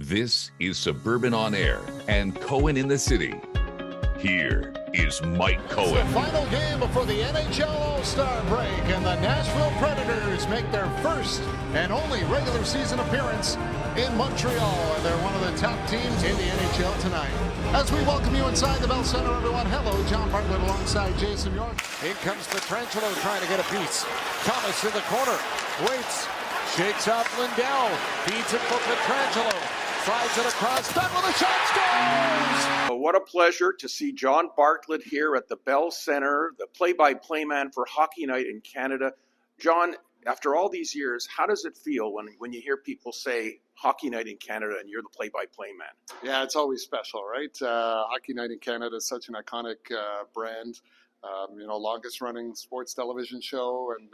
This is Suburban on Air and Cohen in the City. Here is Mike Cohen. It's the final game before the NHL All-Star break, and the Nashville Predators make their first and only regular season appearance in Montreal, and they're one of the top teams in the NHL tonight. As we welcome you inside the Bell Center, everyone, hello, John Bartlett alongside Jason York. In comes Pietrangelo trying to get a piece. Thomas in the corner, waits, shakes out Lindell, feeds it for Pietrangelo. Slides it across, done with a shot, scores! What a pleasure to see John Bartlett here at the Bell Center, the play-by-play man for Hockey Night in Canada. John, after all these years, how does it feel when you hear people say Hockey Night in Canada and you're the play-by-play man? Yeah, it's always special, right? Hockey Night in Canada is such an iconic brand, longest running sports television show, and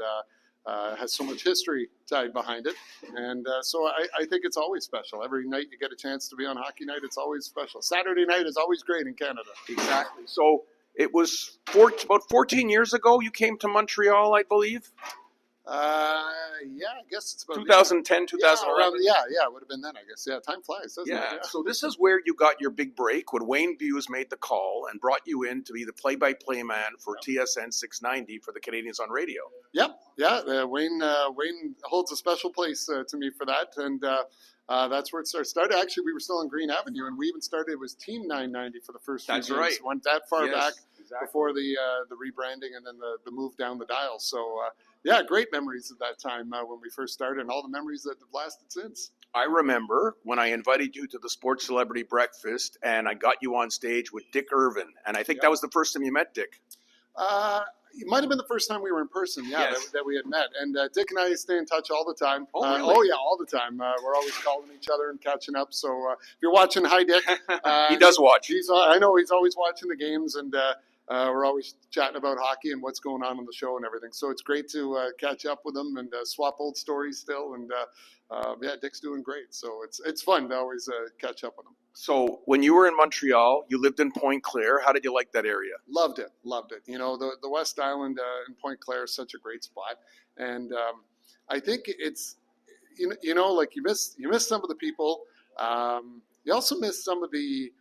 has so much history tied behind it. And so I think it's always special. Every night you get a chance to be on Hockey Night, it's always special. Saturday night is always great in Canada. Exactly. So it was about 14 years ago you came to Montreal, I believe? Yeah, I guess it's about 2010, 2011. Yeah, it would have been then, I guess. Yeah, time flies, doesn't it? Yeah, so this is where you got your big break when Wayne Buse made the call and brought you in to be the play-by-play man for TSN 690 for the Canadians on radio. Wayne holds a special place to me for that, and that's where it started. Actually, we were still on Green Avenue, and we even started, it was Team 990 for the first few That's games. right. Went that far back exactly. before the rebranding and then the move down the dial. So, great memories of that time when we first started, and all the memories that have lasted since. I remember when I invited you to the Sports Celebrity Breakfast, and I got you on stage with Dick Irvin, and I think that was the first time you met Dick. It might have been the first time we were in person, Yes. that we had met. And Dick and I stay in touch all the time. Oh, really? All the time. We're always calling each other and catching up. So if you're watching, hi, Dick. He does watch. I know he's always watching the games, and we're always chatting about hockey and what's going on the show and everything. So it's great to catch up with him and swap old stories still. And Dick's doing great. So it's fun to always catch up with him. So when you were in Montreal, you lived in Pointe-Claire. How did you like that area? Loved it. You know, the West Island in Pointe-Claire is such a great spot. And I think it's, like you miss some of the people. You also miss some of the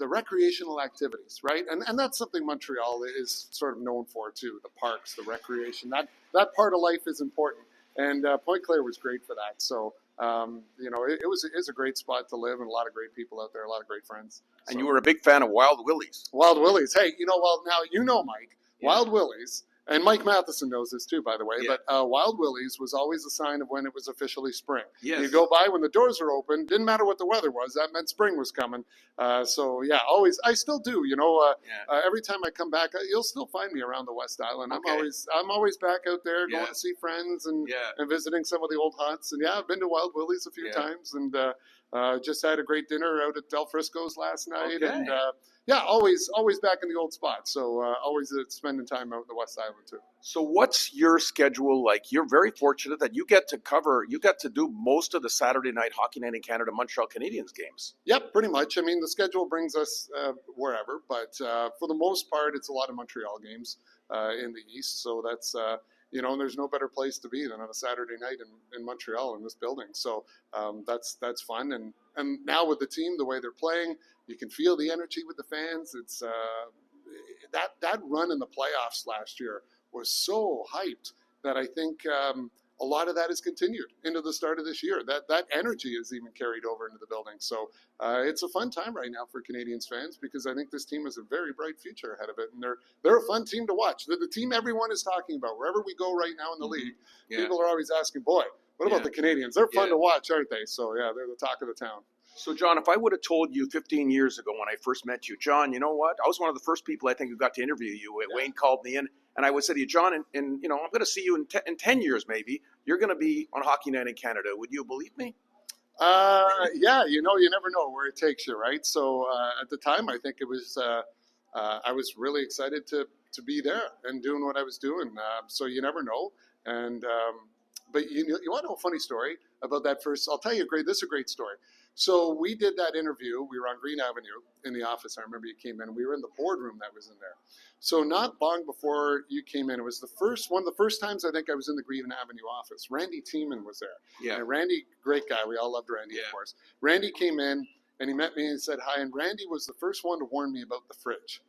recreational activities, right? And that's something Montreal is sort of known for too, the parks, the recreation. That part of life is important. And Pointe-Claire was great for that. So, it was a great spot to live and a lot of great people out there, a lot of great friends. And you were a big fan of Wild Willie's. Wild Willie's. Hey, Mike. Yeah. Wild Willie's. And Mike Matheson knows this too, by the way. Yeah. But Wild Willie's was always a sign of when it was officially spring. Yes. You go by when the doors are open. Didn't matter what the weather was. That meant spring was coming. Always. I still do. Every time I come back, you'll still find me around the West Island. Okay. I'm always back out there going to see friends and visiting some of the old haunts. And I've been to Wild Willie's a few times, and just had a great dinner out at Del Frisco's last night. Okay. And always back in the old spot. So always spending time out in the West Island too. So what's your schedule like? You're very fortunate that you get to do most of the Saturday night Hockey Night in Canada Montreal Canadiens games. Yep, pretty much. I mean, the schedule brings us wherever, but for the most part, it's a lot of Montreal games in the East. So that's, there's no better place to be than on a Saturday night in Montreal in this building. So that's fun. And now with the team, the way they're playing, you can feel the energy with the fans. It's that run in the playoffs last year was so hyped that I think a lot of that has continued into the start of this year. That energy is even carried over into the building. So it's a fun time right now for Canadiens fans because I think this team has a very bright future ahead of it, and they're a fun team to watch. They're the team everyone is talking about wherever we go right now in the league. Yeah. People are always asking, "Boy, what about the Canadiens? They're fun to watch, aren't they?" So they're the talk of the town. So, John, if I would have told you 15 years ago when I first met you, John, you know what? I was one of the first people I think who got to interview you. Wayne called me in, and I would say to you, John, I'm going to see you in 10 years maybe. You're going to be on Hockey Night in Canada. Would you believe me? You never know where it takes you, right? So at the time, I think it was I was really excited to be there and doing what I was doing. So you never know. And but you want to know a funny story about that first? I'll tell you this is a great story. So we did that interview. We were on Green Avenue in the office. I remember you came in. We were in the boardroom that was in there. So not long before you came in, it was one of the first times I think I was in the Green Avenue office. Randy Tiemann was there. Yeah. And Randy, great guy. We all loved Randy, of course. Randy came in and he met me and said hi. And Randy was the first one to warn me about the fridge.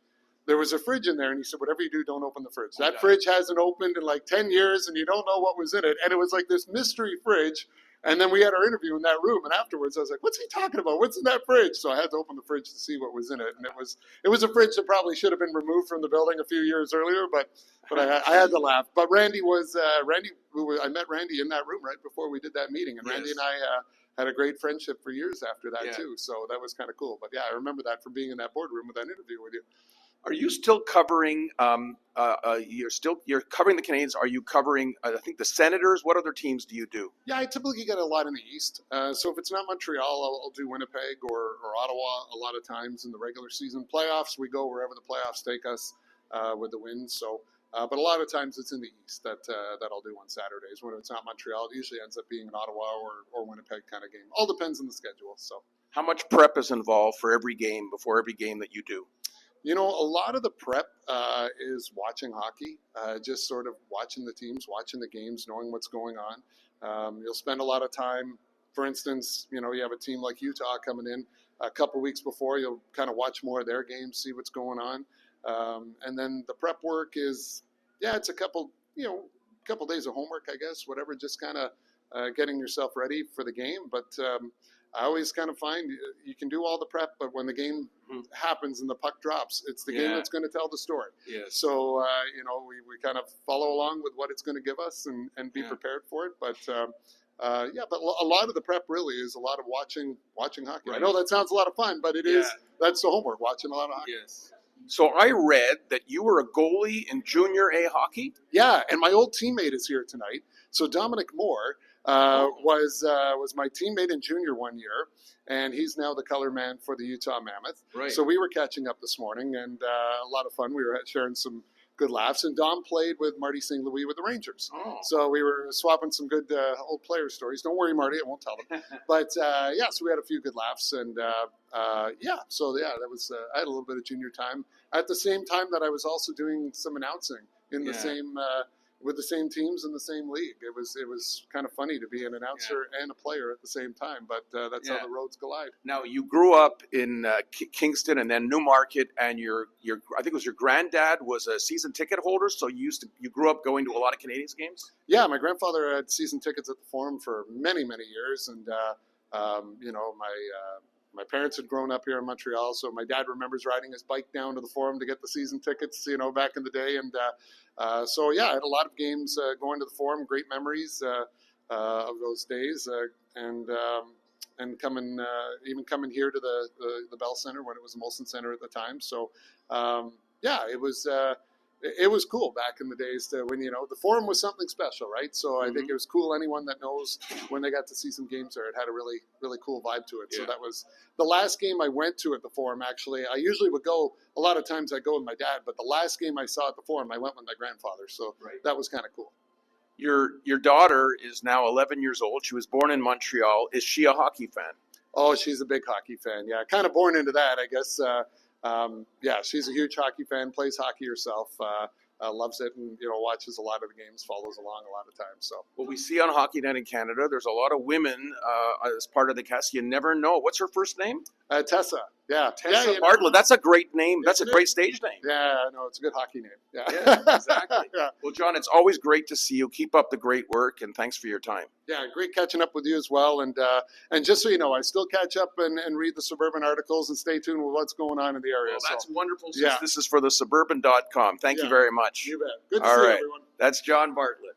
There was a fridge in there, and he said, whatever you do, don't open the fridge. That fridge hasn't opened in like 10 years, and you don't know what was in it. And it was like this mystery fridge. And then we had our interview in that room, and afterwards I was like, what's he talking about? What's in that fridge? So I had to open the fridge to see what was in it. And it was a fridge that probably should have been removed from the building a few years earlier, but I had to laugh. But Randy, I met Randy in that room right before we did that meeting. And Randy and I had a great friendship for years after that, too. So that was kind of cool. But yeah, I remember that from being in that boardroom with that interview with you. Are you still covering? You're covering the Canadians. Are you covering? I think the Senators. What other teams do you do? Yeah, I typically get a lot in the East. So if it's not Montreal, I'll do Winnipeg or Ottawa. A lot of times in the regular season playoffs, we go wherever the playoffs take us with the wins. So, but a lot of times it's in the East that I'll do on Saturdays. When it's not Montreal, it usually ends up being an Ottawa or Winnipeg kind of game. All depends on the schedule. So, how much prep is involved for every game before every game that you do? You know, a lot of the prep is watching hockey, just sort of watching the teams, watching the games, knowing what's going on. You'll spend a lot of time, for instance, you have a team like Utah coming in a couple weeks before. You'll kind of watch more of their games, see what's going on. And then the prep work is, it's a couple days of homework, I guess, whatever, just kind of getting yourself ready for the game. But I always kind of find you can do all the prep, but when the game happens and the puck drops, it's the game that's going to tell the story. Yes. So, we kind of follow along with what it's going to give us and be prepared for it. But, but a lot of the prep really is a lot of watching hockey. Right. I know that sounds a lot of fun, but that's the homework, watching a lot of hockey. Yes. So I read that you were a goalie in junior A hockey? Yeah, and my old teammate is here tonight. So Dominic Moore was my teammate in junior one year, and he's now the color man for the Utah Mammoth. Right. So we were catching up this morning, and a lot of fun. We were sharing some good laughs, and Dom played with Marty St. Louis with the Rangers. Oh. So we were swapping some good old player stories. Don't worry, Marty, I won't tell them. But so we had a few good laughs, and that was I had a little bit of junior time at the same time that I was also doing some announcing in the same with the same teams in the same league. It was kind of funny to be an announcer and a player at the same time, but that's how the roads collide. Now, you grew up in Kingston and then Newmarket, and your I think it was your granddad was a season ticket holder, so you grew up going to a lot of Canadians games? Yeah, my grandfather had season tickets at the Forum for many, many years, and my parents had grown up here in Montreal, so my dad remembers riding his bike down to the Forum to get the season tickets, back in the day. And I had a lot of games going to the Forum, great memories of those days, and coming here to the Bell Center when it was the Molson Center at the time. So it was cool back in the days when, the Forum was something special, right? So I think it was cool. Anyone that knows when they got to see some games there, it had a really, really cool vibe to it. Yeah. So that was the last game I went to at the Forum, actually. I usually would go, a lot of times I go with my dad, but the last game I saw at the Forum, I went with my grandfather. So that was kind of cool. Your daughter is now 11 years old. She was born in Montreal. Is she a hockey fan? Oh, she's a big hockey fan. Yeah, kind of born into that, I guess. She's a huge hockey fan, plays hockey herself, loves it, and watches a lot of the games, follows along a lot of times. So what we see on Hockey Night in Canada, there's a lot of women as part of the cast. You never know. What's her first name? Tessa. Yeah, Tessa Bartlett. That's a great name. That's a great stage name. Yeah, no, it's a good hockey name. Yeah, exactly. Well, John, it's always great to see you. Keep up the great work, and thanks for your time. Yeah, great catching up with you as well. And just so you know, I still catch up and read the Suburban articles and stay tuned with what's going on in the area. Well, that's wonderful. This is for the Suburban.com. Thank you very much. You bet. Good to see you, everyone. That's John Bartlett.